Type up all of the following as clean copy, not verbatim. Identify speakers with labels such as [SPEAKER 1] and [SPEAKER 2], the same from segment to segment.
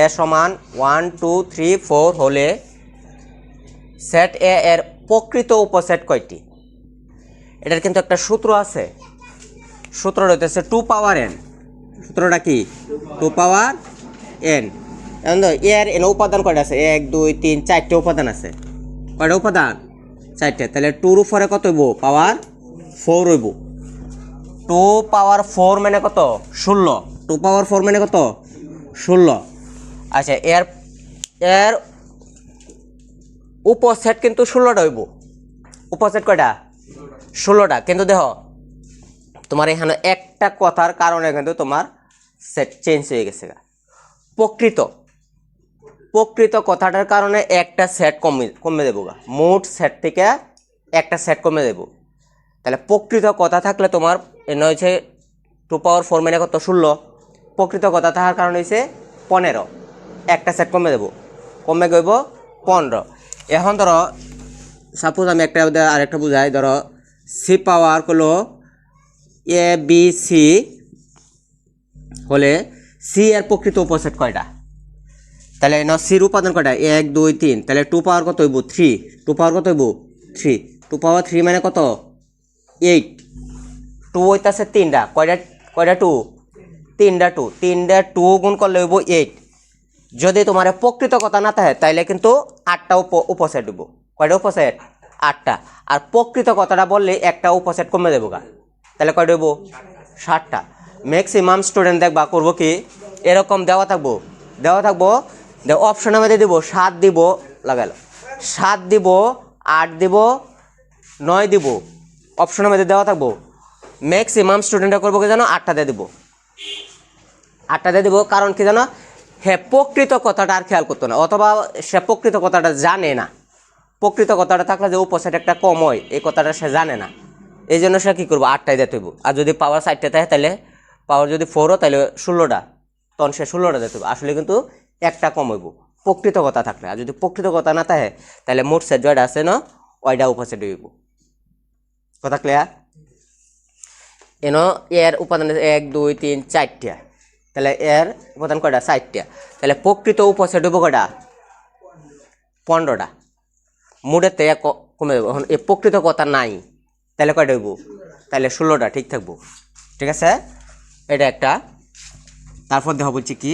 [SPEAKER 1] এ সমান 1 2 3 4 হলে সেট এ এর প্রকৃত উপসেট কয়টি? এটার কিন্তু একটা সূত্র আছে, সূত্রটা হইতেছে 2 পাওয়ার n। সূত্রটা কি? 2 পাওয়ার n। এখন তো এর এন উপাদান কয়টা আছে? 1 2 3 4টে উপাদান আছে। কয়টা উপাদান? 4টে। তাহলে 2 এর উপরে কত হইব? পাওয়ার 4 হইব। 2 পাওয়ার 4 মানে কত? 16। 2 পাওয়ার 4 মানে কত? 16। আচ্ছা, এর উপসেট কিন্তু 16টা হইব। উপসেট কয়টা? 16টা। কিন্তু দেখো তোমার এখানে একটা কথার কারণে কিন্তু তোমার সেট চেঞ্জ হয়ে গেছে। প্রকৃত কথাটার কারণে একটা সেট কমে দেবো গা, মোট সেট থেকে একটা সেট কমে দেব। তাহলে প্রকৃত কথা থাকলে তোমার এনে হয়েছে 2 পাওয়ার 4 মানে কত? 16। প্রকৃত কথা থাকার কারণ হয়েছে 15, একটা সেট কমে দেব, কমে গইব 15। এখন ধরো সাপোজ আমি আরেকটা বুঝাই। ধরো সি পাওয়ার হলো এ বি সি হলে সি এর প্রকৃত উপসেট কয়টা? তাহলে সির উপাদান কয়টা? 1 2 3। তাহলে 2 পাওয়ার কত হইব? 3। 2 পাওয়ার কত হইব? 3। 2 পাওয়ার 3 মানে কত? 8। 2 হইতাছে 3টা। কয়টা 2? 3টা 2। 3টা 2 গুণ করলে হইব 8। যদি তোমার প্রকৃত কথা না থাকে তাইলে কিন্তু 8টা উপসেট হইব। কয়টা উপসেট? 8টা। আর প্রকৃত কথাটা বললে একটা উপসেট কমে দেবো গা, তাহলে কয়টা হইব? 7টা। ম্যাক্সিমাম স্টুডেন্ট দেখবা করবো কি, এরকম দেওয়া থাকবো অপশনের মধ্যে দিব 7 দিব, লাগালো 7 দিব, 8 দিব, 9 দিব, অপশনের মধ্যে দেওয়া থাকবো। ম্যাক্সিমাম স্টুডেন্টরা করবো কি জানো? 8টা দিয়ে দিব। 8টা দিয়ে দিব, কারণ কি জানো? হ্যাঁ, প্রকৃত কথাটা আর খেয়াল করতো না, অথবা সে প্রকৃত কথাটা জানে না। প্রকৃত কথাটা থাকলে যে উপসেট একটা কম হয়, এই কথাটা সে জানে না। এই জন্য সে কী করবো? 8টায় দিতে হইব। আর যদি পাওয়ার 4টে থাকে তাহলে পাওয়ার যদি 4 তাহলে 16টা, তখন সে 16টা দিতে হইব। আসলে কিন্তু একটা কম হইব প্রকৃত কথা থাকলে। আর যদি প্রকৃত কথা না থাকে তাহলে মোট সেট যেটা আছে না, ওইটা উপসেট হইব। কথা ক্লিয়ার? এর উপাদান 1 2 3 4টা। তাহলে এর উপাদান কয়টা? 4টা। তাহলে প্রকৃত উপসেট হইব কয়টা? 15টা। মোটের থেকে কমে দেবো। এখন এই প্রকৃত কথা নাই, তাহলে কয়টা হইব? তাহলে 16টা ঠিক থাকবো। ঠিক আছে, এটা একটা। তারপর দেখো বলছি কি,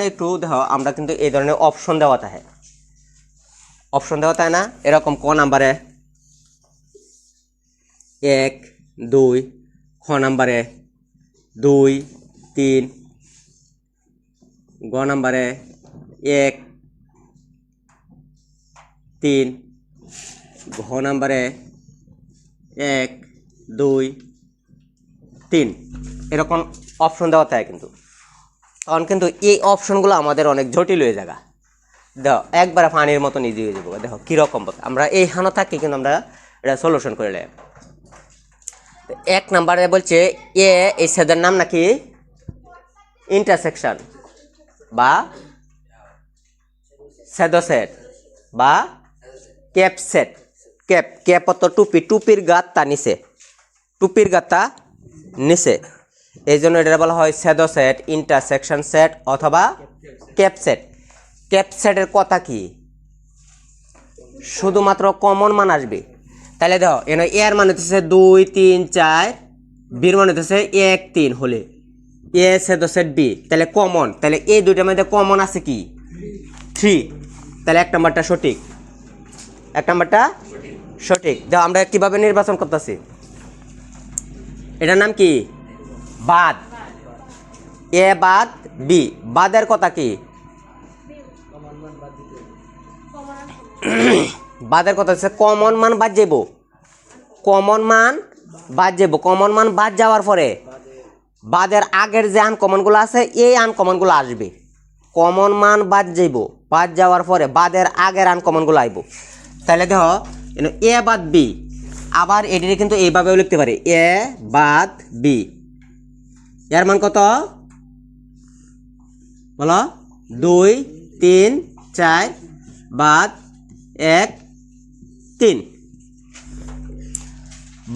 [SPEAKER 1] একটু দেখো আমরা কিন্তু এই ধরনের অপশন দেওয়া থাকে, না এরকম ক নাম্বারে 1 2, খ নাম্বারে 2 3, গ নাম্বারে 1 3, ঘ নাম্বারে 1 2 3, এরকম অপশন দেওয়া থাকে। কিন্তু তখন কিন্তু এই অপশনগুলো আমাদের অনেক জটিল হয়ে যায়। দেখো একবারে পানির মতো নিজে হয়ে যাবো। দেখো কীরকম আমরা এই হানো থাকি, কিন্তু আমরা এটা সলিউশন করে নেব। 1 নাম্বারে বলছে এই সেটের নাম নাকি ইন্টারসেকশন বা সেদো সেট বা ক্যাপ সেট। ক্যাপ অত টুপির গাতটা নিচে, এই জন্য এটা বলা হয় সেদো সেট, ইন্টারসেকশন সেট অথবা ক্যাপ সেট। ক্যাপ সেটের কথা কি? শুধুমাত্র কমন মান আসবে। তাহলে দেখো এর মান হচ্ছে 2 3 4, বির মান হচ্ছে 1 3 হলে এ সেদো সেট বি, তাহলে কমন। তাহলে এই দুইটার মধ্যে কমন আছে কি? 3। তাহলে 1 নাম্বারটা সঠিক। দেখো আমরা কিভাবে নির্বাচন করতেছি, এটার নাম কি? বাদ। এ বাদ বি। বাদের কথা কি? বাদের কথা হচ্ছে কমন মান বাদ যাইব। কমন মান বাদ যাওয়ার পরে বাদের আগের যে আনকমনগুলো আছে এই আনকমনগুলো আসবে। কমন মান বাদ যাওয়ার পরে বাদের আগের আনকমনগুলো আইব। তাহলে দেখো এ বাদ বি, আবার এটিকে কিন্তু এইভাবেও লিখতে পারি, এ বাদ বি। এর মান কত বলো? 2 3 4 বাদ 1 3।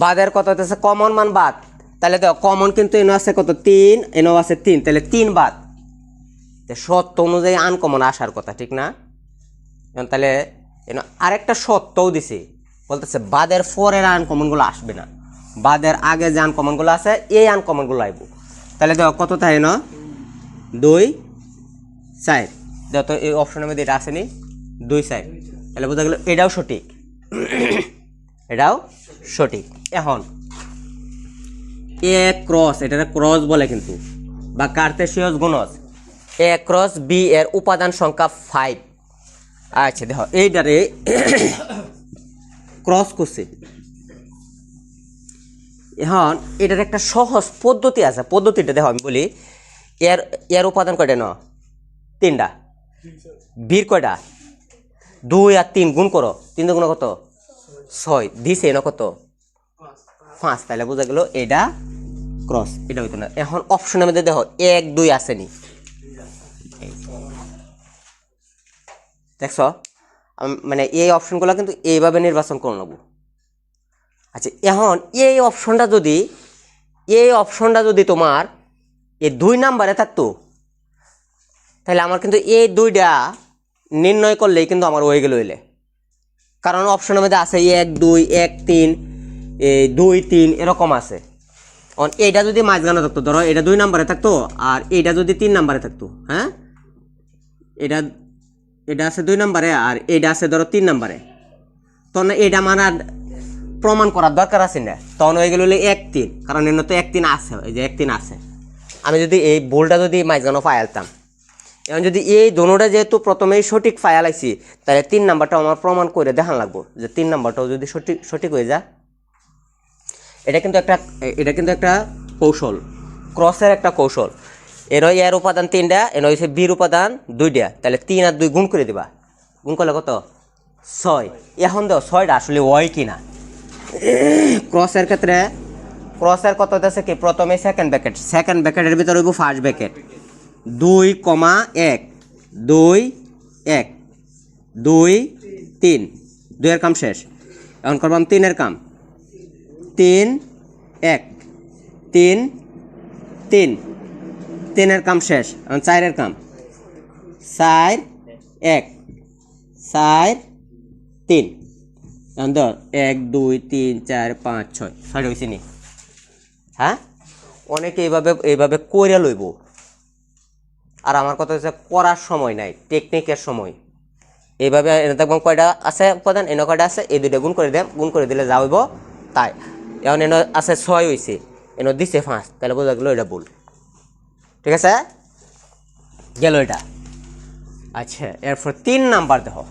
[SPEAKER 1] বাদের কত হচ্ছে? কমন মান বাদ। তাহলে দেখো কমন কিন্তু এনে আছে কত? 3, এনেও আছে 3, তাহলে 3 বাদ। সত্য অনুযায়ী আনকমন আসার কথা, ঠিক না? তাহলে আরেকটা সত্যও দিছে, বলতেছে বাদের পরের আনকমনগুলো আসবে না, বাদের আগে যে আনকমনগুলো আছে এই আনকমনগুলো আইব। তাহলে দেখো কত থাকে না, 2 4। দেখো তো এই অপশনের মধ্যে এটা আসেনি, 2 4। তাহলে বোঝা গেল এটাও সঠিক, এটাও সঠিক। এখন এ ক্রস, এটা ক্রস বলে কিন্তু, বা কার্তেশীয় গুণজ এ ক্রস বি এর উপাদান সংখ্যা 5। আচ্ছা দেখো এইটারে ক্রস করছে। এখন এটার একটা সহজ পদ্ধতি আছে, পদ্ধতিটা দেখো আমি বলি। এর উপাদান কয়টা ন, 3টা। বির কয়টা, 2 আর 3 গুণ করো, 3 গুণ কত, 6 দিছে না কত, 5। তাহলে বোঝা গেল এটা ক্রস, এটা হইতো না। এখন অপশনের মধ্যে দেখো 1 2 আসেনি, দেখছ? মানে এই অপশনগুলো কিন্তু এইভাবে নির্বাচন করে নেব। আচ্ছা এখন এই অপশনটা যদি তোমার এই 2 নাম্বারে থাকতো, তাহলে আমার কিন্তু এই 2টা নির্ণয় করলেই কিন্তু আমার হয়ে গেল হইলে, কারণ অপশনের মধ্যে আছে 1 2 1 3 2 3 এরকম আছে। এইটা যদি মাঝখানে থাকতো, ধরো এটা 2 নাম্বারে থাকতো আর এইটা যদি 3 নাম্বারে থাকতো, হ্যাঁ এটা আছে 2 নাম্বারে আর এইটা আছে ধরো 3 নাম্বারে, তখন এইটা আমার আর প্রমাণ করার দরকার আছে না, তখন হয়ে গেল 1 3, কারণ এর তো 1 3 আছে, এই যে 1 3 আছে। আমি যদি এই বোলটা যদি মাঝখানে ফায়ালতাম, এখন যদি এই দোনোটা যেহেতু প্রথমেই সঠিক ফায়াল আইছি, তাহলে 3 নাম্বারটা আমার প্রমাণ করে দেখান লাগবো যে 3 নাম্বারটাও যদি সঠিক হয়ে যায়। এটা কিন্তু একটা কৌশল, ক্রসের একটা কৌশল। এর উপাদান 3টা, হচ্ছে বির উপাদান 2টা, তাহলে 3 আর 2 গুণ করে দিবা, গুণ করলে কত, 6। এখন দেখো 6টা আসলে হয় কিনা। ক্রসের ক্ষেত্রে ক্রসের কত আছে কি, প্রথমে সেকেন্ড ব্র্যাকেটের ভিতরে হইব ফার্স্ট ব্র্যাকেট, 2 1 2 1 2 3, 2 এর কাম শেষ। এখন করবাম 3 এর কাম, 3 1 3 3, 3 এর কাম শেষ। এখন 4 এর কাম, 4 1 4 3। এখন ধর 1 2 3 4 5 6, 6টা হয়েছে নি? হ্যাঁ, অনেকে এইভাবে কইরা লইব, আর আমার কথা হচ্ছে করার সময় নাই, টেকনিকের সময়। এইভাবে এনে দেখব কয়টা আছে উপাদান, এনে কয়টা আছে, এই 2টা গুণ করে দিলে যা হইব তাই। এখন এনে আছে 6 হয়েছে, এনে দিছে 5, তাহলে বোঝা গেল এটা ভুল, ঠিক আছে, গেল এটা। আচ্ছা এরপর 3 নাম্বার দেখো,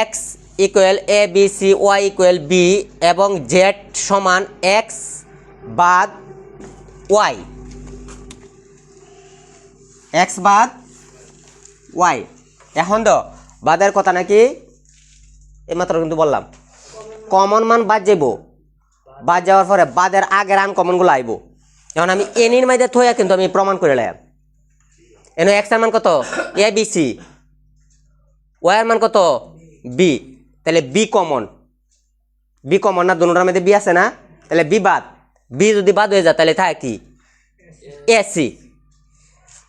[SPEAKER 1] X equal A B C, Y equal B এবং জেড সমান এক্স বাদ ওয়াই, এক্স বাদ ওয়াই। এখন তো বাদের কথা নাকি, এইমাত্র কিন্তু বললাম কমন মান বাদ যাব, বাদ যাওয়ার পরে বাদের আগের আনকমনগুলো আইব। এখন আমি এনির মাইদে থইয়া কিন্তু আমি প্রমাণ করে লাম, এনে এক্স এর মান কত, এ বি সি, ওয়াই এর মান কত, বি, তাহলে বি কমন না, দুটোটার মধ্যে বি আছে না, তাহলে বি বাদ, বি যদি বাদ হয়ে যায় তাহলে থাকে কি, এসি।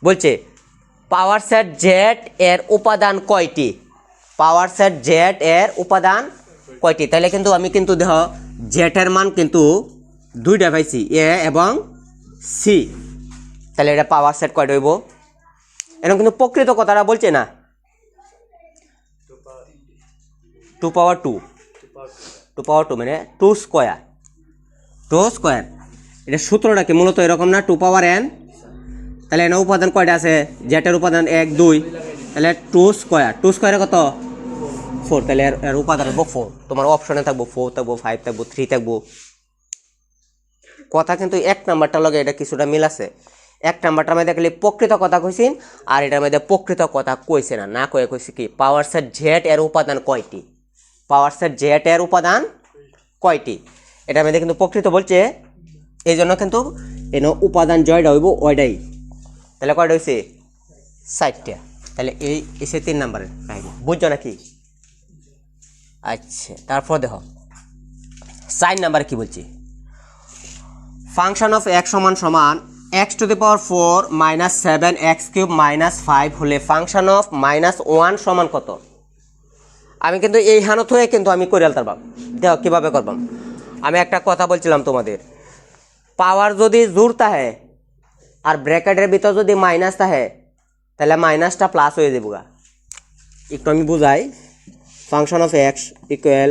[SPEAKER 1] বলছে পাওয়ার সেট জেড এর উপাদান কয়টি, পাওয়ার সেট জেড এর উপাদান কয়টি। তাহলে কিন্তু আমি কিন্তু দেখো জেড এর মান কিন্তু 2টা পাইছি, এ এবং সি, তাহলে এটা পাওয়ার সেট কয়টা হইব, এরকম কিন্তু প্রকৃত কথাটা বলছে না, 2 পাওয়ার 2 মানে 2 স্কোয়ার, এটা সূত্রটা কি মূলত এরকম না, 2 পাওয়ার n। তাহলে এর উপাদান কয়টা আছে, জেটের উপাদান 1 2, তাহলে 2 স্কোয়ারে কত, 4, তাহলে এর উপাদান হবে 4। তোমার অপশনে থাকবো 4 থাকবো, 5 থাকবো, 3 থাকবো। কথা কিন্তু 1 নাম্বারটার লগে এটা কিছুটা মিল আছে। 1 নাম্বারটার মধ্যে দেখলে প্রকৃত কথা কইছেন, আর এটার মধ্যে প্রকৃত কথা কইছে না কইছে কি পাওয়ার সেট জেড এর উপাদান কয়টি, পাওয়ার সেট জেড এর উপাদান কয়টি, এটার মধ্যে কিন্তু প্রকৃত বলছে, এই জন্য কিন্তু এনে উপাদান জয়টা হইব ওইটাই। তাহলে কয়টা হয়েছে, 4টা। তাহলে এই এসে 3 নাম্বারের কাহিনী, বুঝছো নাকি? আচ্ছা তারপর দেখো 4 নাম্বারে কি বলছি, ফাংশন অফ x সমান x to the power 4 minus 7 x cube minus 5 হলে ফাংশন অফ মাইনাস 1 সমান কত? আমি কিন্তু এই হানত হয়ে কিন্তু আমি করে আলতাম। দেখো কীভাবে করবাম। আমি একটা কথা বলছিলাম তোমাদের, পাওয়ার যদি জোর থাকে আর ব্র্যাকেটের ভিতর যদি মাইনাস থাকে তাহলে মাইনাসটা প্লাস হয়ে যাবো গা। একটু আমি বুঝাই। Function of x equal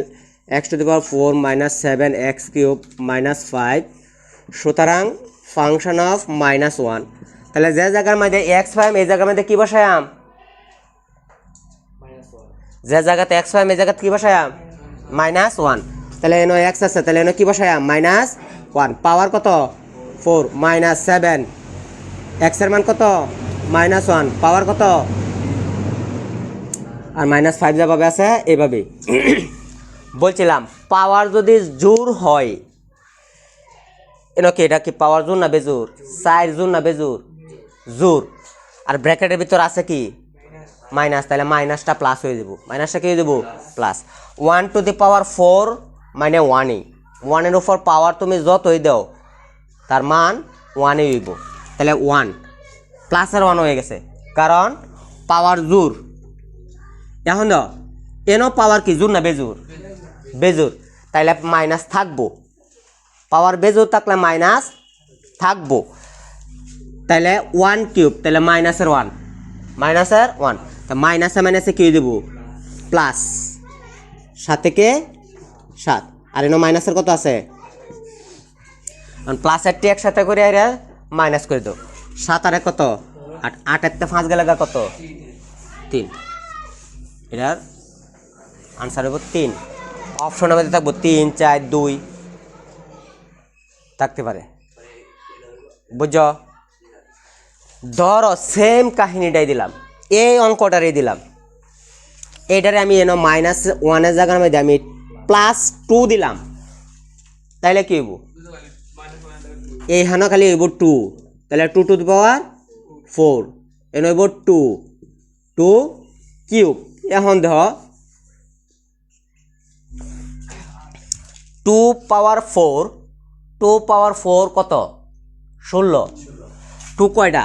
[SPEAKER 1] x to the power 4 minus 7 x cube minus 5, সুতরাং ফাংশন অফ মাইনাস 1। তাহলে যে জায়গার মধ্যে এক্স পাইম এই জায়গার মধ্যে কী বসায়াম? যে জায়গাতে এক্স পাইম এই জায়গাতে কী বসায়াম? মাইনাস 1। তাহলে এনো এক্স আছে, তাহলে এনো কী বসায়াম? মাইনাস 1। পাওয়ার কত? 4 মাইনাস 7, এক্সের মান কত? মাইনাস 1, পাওয়ার কত? আর মাইনাস 5 যেভাবে আছে এইভাবেই। বলছিলাম পাওয়ার যদি জোর হয়, কি এটা কি পাওয়ার জোর না বেজোর? 4 জোর না বেজোর? জোর। আর ব্র্যাকেটের ভিতর আছে কি? মাইনাস, তাহলে মাইনাসটা প্লাস হয়ে যাব। মাইনাসটা কি হয়ে যাব? প্লাস। 1 টু দি পাওয়ার 4 মানে 1ই। 1-এর উপর পাওয়ার তুমি যতই দাও তার মান 1ই হইব। তাহলে 1 প্লাসের 1 হয়ে গেছে, কারণ পাওয়ার জোর। এখন দাও এনো পাওয়ার কি জোর না বেজোর? বেজোর, তাইলে মাইনাস থাকবো। পাওয়ার বেজোর থাকলে মাইনাস থাকবো। তাহলে 1 কিউব, তাহলে মাইনাসের 1, মাইনাসের 1। তা মাইনাসে মাইনাসে কী দেবো? প্লাস। 7 থেকে 7, আর এনো মাইনাসের কত আছে? প্লাসের টি একসাথে করে আর মাইনাস করে দাও। 7 আর কত? 8, 8-এর 5 গেলে কত? 3। এটার আনসার হবে 3। অপশনের মধ্যে থাকবো 3, 4, 2 থাকতে পারে। বুঝছ? ধরো সেম কাহিনীটাই দিলাম, এই অঙ্কটারই দিলাম। এইটারে আমি এনো মাইনাস 1-এর জায়গার মধ্যে আমি প্লাস 2 দিলাম, তাইলে কি হইব? এই হানো খালি হইব 2, তাহলে 2 টু দি পাওয়ার 4 এনো হইব 2 কিউব। এখন দেখ 2 পাওয়ার 4 কত? 16। 2 কয়টা?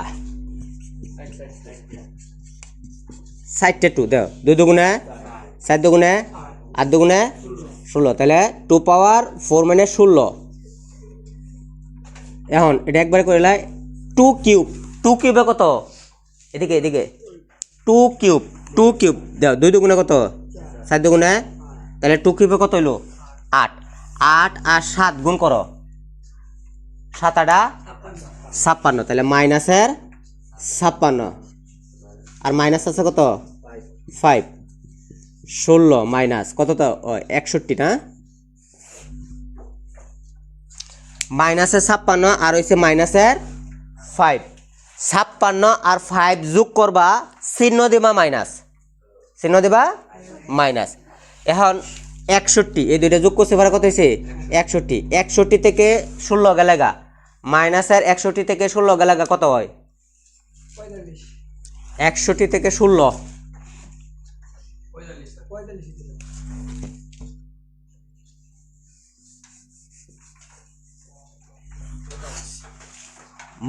[SPEAKER 1] 4টে 2 দেও, 2 দুগুণে 4, দুগুণে 8, দুগুণে 16, তাহলে 2 পাওয়ার 4 মানে 16। এখন এটা একবারে করে লাই 2 কিউব। 2 কিউবে কত? এদিকে এদিকে 2 কিউব দেও, 2 দুগুণে কত? 4, দুগুণে, তাহলে 2 কিউবে কত হইলো? 8। 8 আর 7 গুণ করো, 7 8 56, তাহলে মাইনাসের 56। আর মাইনাস আছে কত? 5। 16 মাইনাস কত? তো 61 না? মাইনাসের 56 আর হইছে মাইনাসের 5। 56 আর 5 যোগ করবা, চিহ্ন দিবা মাইনাস, চিহ্ন দিবা মাইনাস। এখন 61, এই দুইটা যোগ করছে কত হয়েছে? 61। 61 থেকে 16 গেলে গা, মাইনাসের 61 থেকে 16 গেলে গা কত হয়? 61 থেকে 16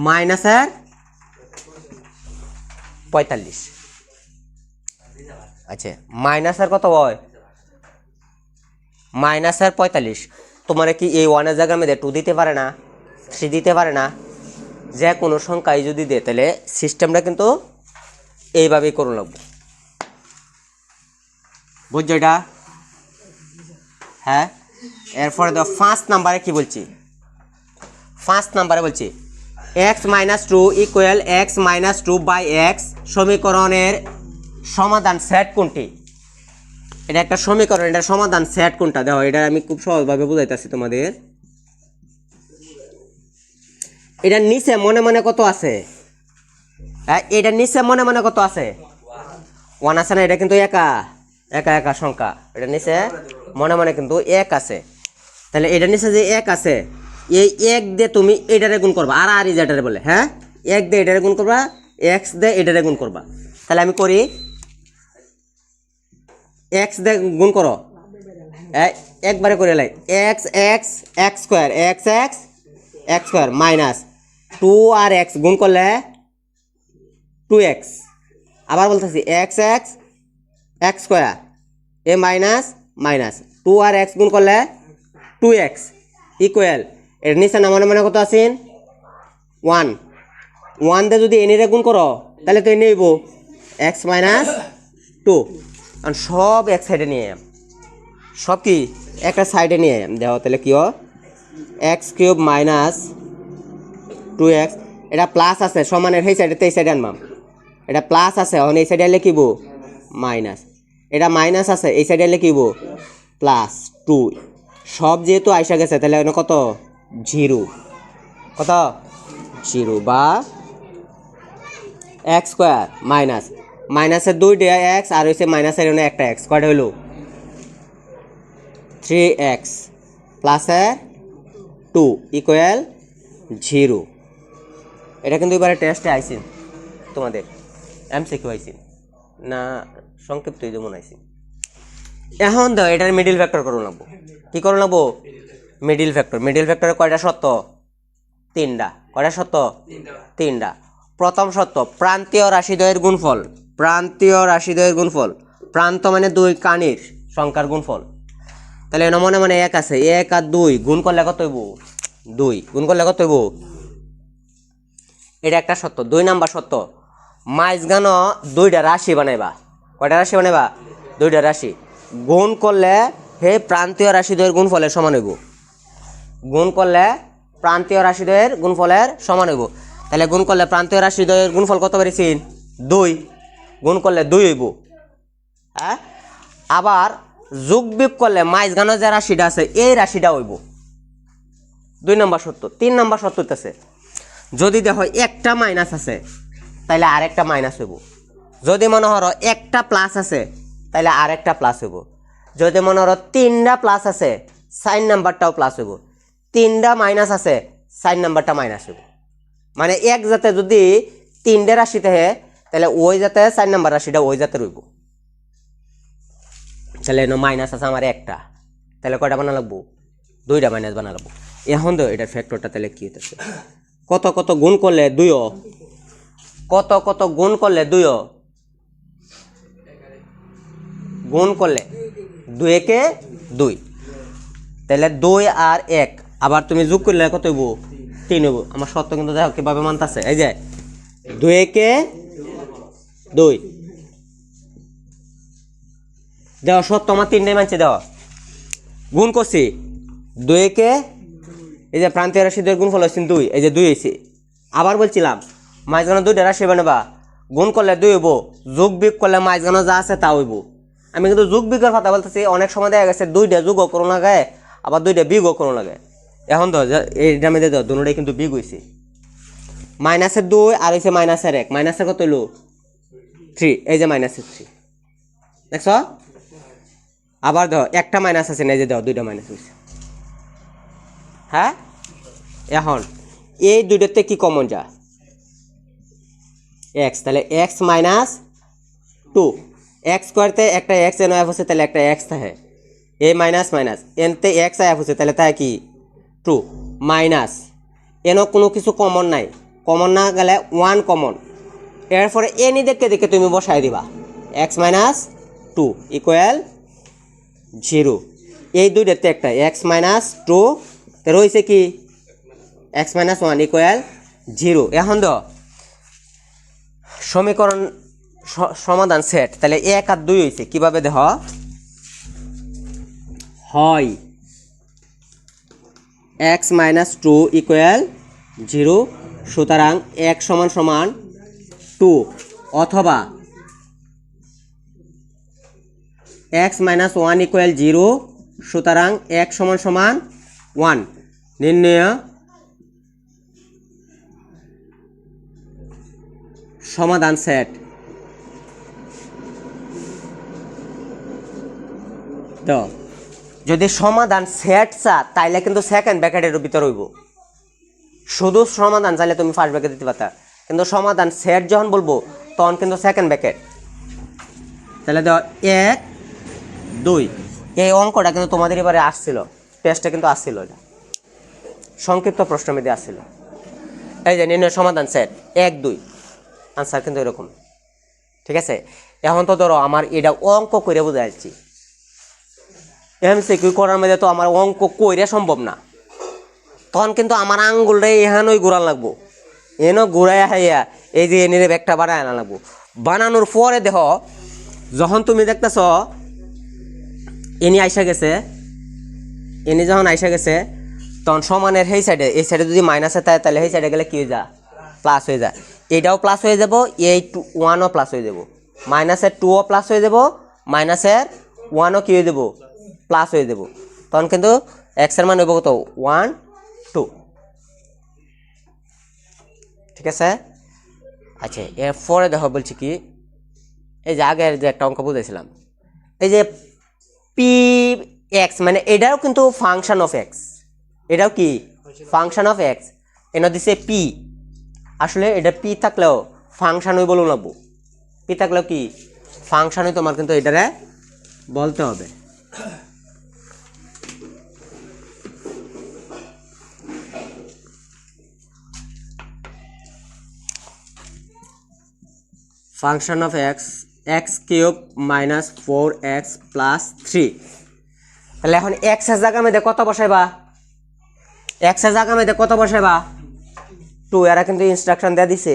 [SPEAKER 1] মাইনাসের 45। আচ্ছা, মাইনাসের কত হয়? মাইনাসের 45। তোমার কি এই 1-এর জায়গার মধ্যে 2 দিতে পারে না? 3 দিতে পারে না? যে কোনো সংখ্যায় যদি দেয় তাহলে সিস্টেমটা কিন্তু এইভাবেই করুন লাগবে। বুঝছো এটা? হ্যাঁ। এরপরে তো 5 নাম্বারে কি বলছি? 5 নাম্বারে বলছি x-2 ইকুয়াল x-2/x সমীকরণের সমাধান সেট কোনটি? এটা একটা সমীকরণ, এটার সমাধান সেট কোনটা? দেখো এটা আমি খুব সহজভাবে বুঝাইতেছি তোমাদের। এটার নিচে মনে মনে কত আছে? এটার নিচে মনে মনে কত আছে? 1 আছে না? এটা কিন্তু একা সংখ্যা। এটার নিচে মনে মনে কিন্তু 1 আছে। তাহলে এটার নিচে যে 1 আছে, এই 1 দিয়ে তুমি এটারে গুণ করবা, আর যেটারে বলে, হ্যাঁ 1 দিয়ে এটারে গুণ করবা, x দিয়ে এটারে গুণ করবা। তাহলে আমি করি, x দিয়ে গুণ করো, একবারে করে লাই, x স্কোয়ার মাইনাস টু আর এক্স গুণ করলে 2x, আবার বলতেছি এক্স এক্স এক্স স্কোয়ার এ মাইনাস মাইনাস 2 আর এক্স গুণ করলে 2x ইকুয়াল এর নিচে নামানো মানে কত আছেন 1, 1 দিয়ে যদি এনে গুণ করো তাহলে তো এনে হইব x মাইনাস 2, কারণ সব এক সাইডে নিয়ে সব কি একটা সাইডে নিয়ে দেখো তাহলে কি হয় এক্স কিউব মাইনাস 2x, এটা প্লাস আছে সমানের সেই সাইডে এই সাইডে আনবাম, এটা প্লাস আছে এখন এই সাইডে লিখিব মাইনাস, এটা মাইনাস আছে এই সাইডে লিখিব প্লাস 2, সব যেহেতু আইসা গেছে তাহলে এখানে কত 0, কত 0 বা এক্স স্কোয়ার মাইনাস মাইনাসের 2 x আর হয়েছে মাইনাসের এখানে একটা এক্স কয়টা হইল 3x প্লাসের 2 ইকুয়াল 0। এটা কিন্তু এবারে টেস্টে আইসিন তোমাদের এমসিকিউ আইসিন না সংক্ষিপ্ত যেমন আইসিন। এখন দাও এটার মিডিল ফ্যাক্টর করুন লাগবো, কি করুন লাগবো মিডিল ফ্যাক্টর। মিডিল ফ্যাক্টরে কয়টা সত্য 3টা, কয়টা সত্য 3টা। প্রথম সত্য প্রান্তীয় রাশিদ্বয়ের গুণফল, প্রান্তীয় রাশিদ্বয়ের গুণফল, প্রান্ত মানে 2 কানির সংখ্যার গুণফল, তাহলে এর মনে মানে 1 আছে 1 আর 2 গুণ করলে কত হইব 2, গুণ করলে কত হইব, এটা একটা সত্য। 2 নাম্বার সত্য মাঝখান 2টা রাশি বানাইবা, কয়টা রাশি বানাইবা 2টা রাশি গুণ করলে হে প্রান্তীয় রাশিদ্বয়ের গুণফলের সমান হইব, গুণ করলে প্রান্তীয় রাশিদ্বয়ের গুণফলের সমান হইব। তাহলে গুণ করলে প্রান্তীয় রাশিদ্বয়ের গুণফল কত বেরিয়েছেন 2, গুণ করলে 2 হইব। হ্যাঁ, আবার যোগ বিয়োগ করলে মাঝখান যে রাশিটা আছে এই রাশিটা হইব। 2 নম্বর সত্য। 3 নম্বর সত্য হইতেছে যদি দেখো একটা মাইনাস আছে তাহলে আরেকটা মাইনাস হইব, যদি মনে হলো একটা প্লাস আছে তাহলে আরেকটা প্লাস হইব, যদি মনে হলো 3টা প্লাস আছে 4 নাম্বারটাও প্লাস হইব, 3টা মাইনাস আছে 4 নাম্বারটা মাইনাস হইব। মানে এক জাতে যদি 3টে রাশিতে হে তাহলে ওই জাতে 4 নাম্বার রাশিটা ওই জাতে রইব। তাহলে এনো মাইনাস আছে আমার একটা, তাহলে কয়টা বানা লাগবো 2টা মাইনাস বানা লাগবো। এখন তো এটার ফ্যাক্টরটা তাহলে কি হইতেছে কত কত গুণ করলে 2, কত কত গুণ করলে 2, গুণ করলে 2 একে 2, তাহলে 2 আর 1 আবার তুমি যোগ করলে কত হইব 3 হইব। আমার সত্য কিন্তু দেখো কিভাবে মানতেছে, এই যে 2 একে 2 দেখো সত্য আমার 3টাই মানছে, দেখো গুণ করছি 2 একে এই যে প্রান্তীয় রাশিদ্বয়ের গুণফল হচ্ছে 2, এই যে 2 হয়েছে। আবার বলছিলাম মাঝখানে 2টা রাশি বানাবা গুণ করলে 2 হইব, যোগ বিয়োগ করলে মাঝখানে যা আছে তা হইব। আমি কিন্তু যোগ বিয়োগের কথা বলতেছি, অনেক সময় দেখা গেছে 2টা যোগও করো লাগে আবার 2টা বিয়োগও করো লাগে। এখন তো এইটা মধ্যে তো দুটোটাই কিন্তু বিয়োগ হয়েছে, মাইনাসের 2 আর হয়েছে মাইনাসের 1, মাইনাসের কত হইল 3, এই যে মাইনাসের 3 দেখছ। আবার দেখো একটা মাইনাস আছে না, এই যে দেখো 2টা মাইনাস হয়েছে। হ্যাঁ, এখন এই 2টাতে কি কমন যা x, তাহলে x মাইনাস 2, x স্কোয়ারতে একটা x এন এফ হচ্ছে তাহলে একটা x থাকে, এ মাইনাস মাইনাস এনতে x এফ হচ্ছে তাহলে তাই কি 2 মাইনাস এনও কোনো কিছু কমন নাই, কমন না গেলে 1 কমন, এরপরে এনি দেখে দেখে তুমি বসাই দিবা x মাইনাস 2 ইকুয়াল 0। এই 2টাতে একটা x মাইনাস 2 রয়েছে কি x মাইনাস 1 ইকুয়াল 0। এখন তো সমীকরণ সমাধান সেট, তাহলে 1 আর 2 হয়েছে কিভাবে দেখ হয় x মাইনাস 2 ইকুয়াল 0, সুতরাং x সমান সমান 2, অথবা x মাইনাস 1 ইকুয়াল 0, সুতরাং x সমান সমান 1। নির্ণয় সমাধান সেট। তো যদি সমাধান সেট চা তাইলে কিন্তু সেকেন্ড ব্র্যাকেটের ভিতর হইব, শুধু সমাধান চাইলে তুমি ফার্স্ট ব্র্যাকেট দিতে পারতা, কিন্তু সমাধান সেট যখন বলবো তখন কিন্তু সেকেন্ড ব্র্যাকেট। তাহলে দেখো 1 2, এই অঙ্কটা কিন্তু তোমাদের এবারে আসছিল টেস্টে, কিন্তু আসছিল এটা সংক্ষিপ্ত প্রশ্নের মধ্যে আসছিল। এই যে নির্ণয় সমাধান সেট 1 2 আনসার কিন্তু এরকম। ঠিক আছে, এখন তো ধরো আমার এটা অঙ্ক করে বুঝাচ্ছি, এমসিকিউ করার মধ্যে তো আমার অঙ্ক কইরা সম্ভব না, তখন কিন্তু আমার আঙ্গুলটা এখানেই ঘোরান লাগবো, এনও ঘুরাই হাইয়া এই যে এনে ব্যাগটা বানায় আনা লাগবো। বানানোর পরে দেখো যখন তুমি দেখতেছ এনি আইসা গেছে, এনি যখন আইসা গেছে তখন সমানের এই সাইডে যদি মাইনাসে থাকে তাহলে এই সাইডে গেলে কি হয়ে যায়, প্লাস হয়ে যায়। এটাও প্লাস হয়ে যাব, এই 1ও প্লাস হয়ে যাব, মাইনাসের 2ও প্লাস হয়ে যাব, মাইনাসের 1ও কি হয়ে যাব, প্লাস হয়ে যাব। তখন কিন্তু এক্সের মান হইব কত 1 2। ঠিক আছে, আচ্ছা এরপরে দেখো বলছি কি, এই যে আগের যে একটা অঙ্ক বুঝেছিলাম, এই যে পি এক্স মানে এটাও কিন্তু ফাংশন অফ এক্স, এটাও কি ফাংশন অফ এক্স, এনে দিছে পি, আসলে এটা পি থাকলেও ফাংশন হই বলুন লাগবো, পি থাকলেও কি ফাংশন হই, তোমার কিন্তু এটারে বলতে হবে। Function of x x cube minus 4x plus 3। তাহলে এখন এক্স এর জায়গা মধ্যে কত বসাইবা, এক্স এর জায়গা মধ্যে কত বসাইবা 2, এরা কিন্তু ইনস্ট্রাকশন দেয়া দিছে।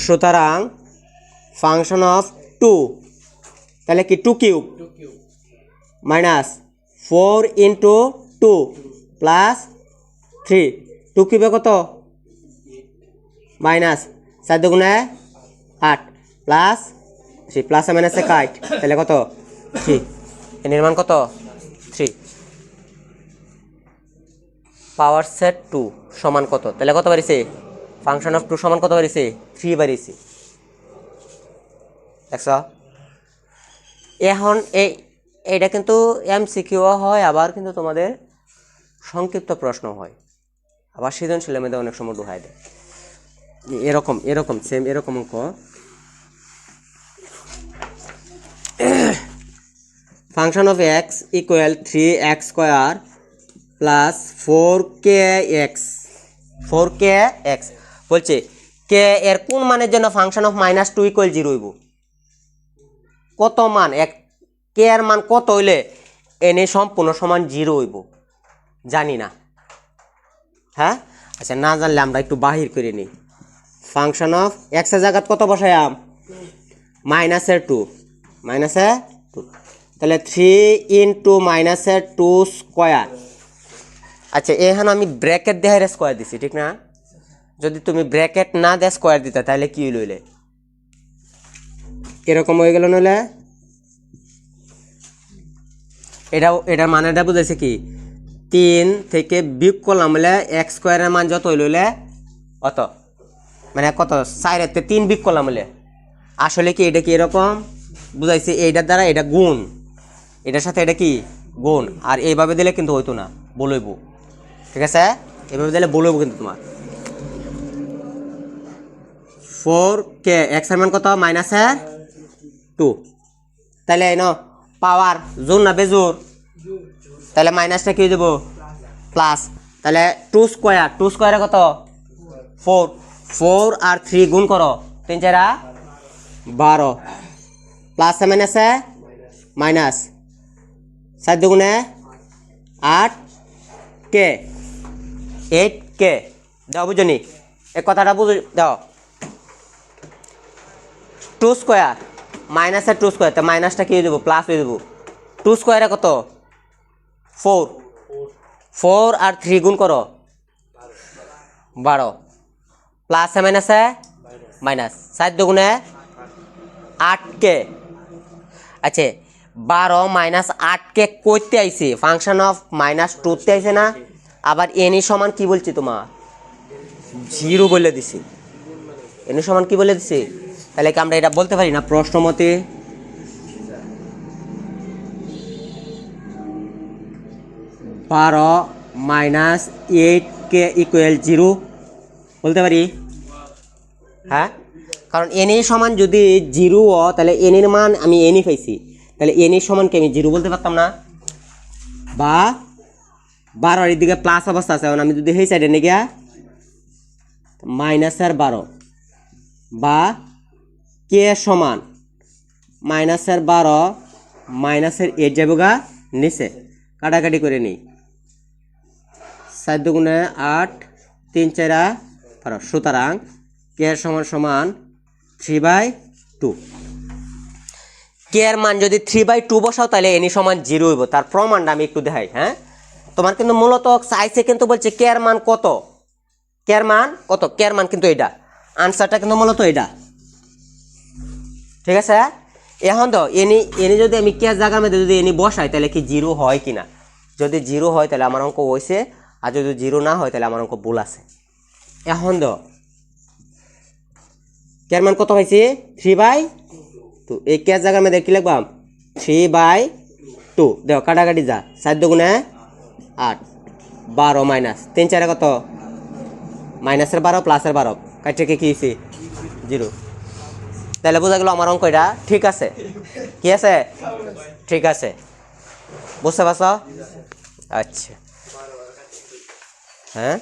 [SPEAKER 1] সুতরাং ফাংশন অফ 2 তাহলে কি 2 কিউব মাইনাস 4 ইন্টু 2 প্লাস 3, 2 কিউবে কত মাইনাস 4 দুগুণে 8 প্লাস 3 প্লাস মাইনাসে কাট, তাহলে কত 3, এর মান কত 3। পাওয়ার সেট 2 সমান কত, তাহলে কত বাড়িছে, ফাংশন অফ 2 সমান কত বাড়িছে 3 বাড়িছে, দেখছ। এখন এইটা কিন্তু এমসিকিউ হয়, আবার কিন্তু তোমাদের সংক্ষিপ্ত প্রশ্ন হয়, আবার সৃজনশীলের মধ্যে অনেক সময় ডুহাই দেয়। এরকম এরকম সেম এরকম অঙ্ক, function of x equal 3x square plus 4kx, 4kx বলছে কে এর কোন মানের জন্য ফাংশন অফ -2 ইকুয়াল 0 হইব, কত মান এক কে এর মান কত হইলে এনে সম্পূর্ণ সমান 0 হইব জানি না। হ্যাঁ আচ্ছা, না জানলে আমরা একটু বাহির করে নিই। ফাংশন অফ এক্স এর জায়গাত কত বসায়াম -2, -2, তাহলে 3 ইন্টু -2 স্কোয়ার। আচ্ছা এখানে আমি ব্র্যাকেট দেখাই স্কোয়ার দিছি, ঠিক না, যদি তুমি ব্র্যাকেট না দে স্কোয়ার দিতা তাহলে কি লইলে এরকম হয়ে গেল, নইলে এটার মানেটা বুঝাইছে কি 3 থেকে বিয়োগ করলাম বলে এক্স স্কোয়ারের মান যত লইলে অত, মানে কত 4 3 বিয়োগ করলাম বলে, আসলে কি এটা কি এরকম বুঝাইছে, এইটার দ্বারা এটা গুণ, এটার সাথে এটা কি গুণ, আর এইভাবে দিলে কিন্তু হইতো না বলইব। ঠিক আছে, এইভাবে দিলে বলইব কিন্তু তোমার 4k এক্স এর মান কত -2, তাহলে ন পাওয়ার জোর না বেজোর, তাহলে মাইনাসটা কি হয়ে যাব প্লাস, তাহলে 2 স্কোয়ারে কত 4, 4 আর 3 গুণ করো 3 4 12 প্লাস মাইনাসে মাইনাস 4 দুগুণে 8k 8k দাও বুঝনি, এই কথাটা বুঝ দাও। 2 স্কোয়ার মাইনাসের 2 স্কোয়ার, তা মাইনাসটা কি হয়ে যাব প্লাস হয়ে যাব, 2 স্কোয়ারে কত 4, 4 আর 3 গুণ করো 12 প্লাস মাইনাসে মাইনাস 4 দুগুণে 8k। আচ্ছা 12 মাইনাস 8k কইতে আইছে, ফাংশন অফ -2 তে আইছে না, আবার এনি সমান কি বলছি তোমার 0 বলে দিছি, এনি সমান কি বলে দিছি, তাহলে কি আমরা এটা বলতে পারি না প্রশ্ন মতে 12 মাইনাস 8k ইকুয়াল 0 বলতে পারি। হ্যাঁ, কারণ এন এর সমান যদি 0 হয় তাহলে এন এর মান আমি এনই পাইছি, তাহলে এন এর সমান কি আমি 0 বলতে পারতাম না, বা 12 এর দিকে প্লাস অবস্থা আছে, এখন আমি যদি এই সাইডে নিয়ে গিয়া -12 বা কে সমান -12 -8 যাবো গা নিচে, কাটাকাটি করে নিই। 4 দুগুণে 8, 3 4 12, সুতরাং কে সমান সমান 3/2। কে এর মান যদি 3/2 বসাও তাহলে এনি সমান 0 হইব। তার প্রমাণটা আমি একটু দেখাই। হ্যাঁ, তোমার কিন্তু মূলত চাইছে কিন্তু বলছে কে এর মান কত, কে এর মান কত, কে এর মান কিন্তু এটা, আনসারটা কিন্তু মূলত এটা। ঠিক আছে, এখন তো এনি যদি আমি কে জায়গার মধ্যে যদি এনি বসাই তাহলে কি 0 হয় কিনা, যদি 0 হয় তাহলে আমার অঙ্ক হয়েছে, আর যদি 0 না হয় তাহলে আমার অঙ্ক ভুল আছে। এখন তো কে এর মান কত পাইছি 3/2, এই কে জায়গার মধ্যে কি লিখবাম 3/2, দেখো কাটাকাটি যা, 4 দুগুণে 8, 12 মাইনাস 3 4 কত -12 +12, কাটছে কি হয়েছে 0। তাহলে বোঝা গেল আমার অঙ্ক এটা ঠিক আছে, কি আছে ঠিক আছে, বুঝতে পারছ? আচ্ছা, হ্যাঁ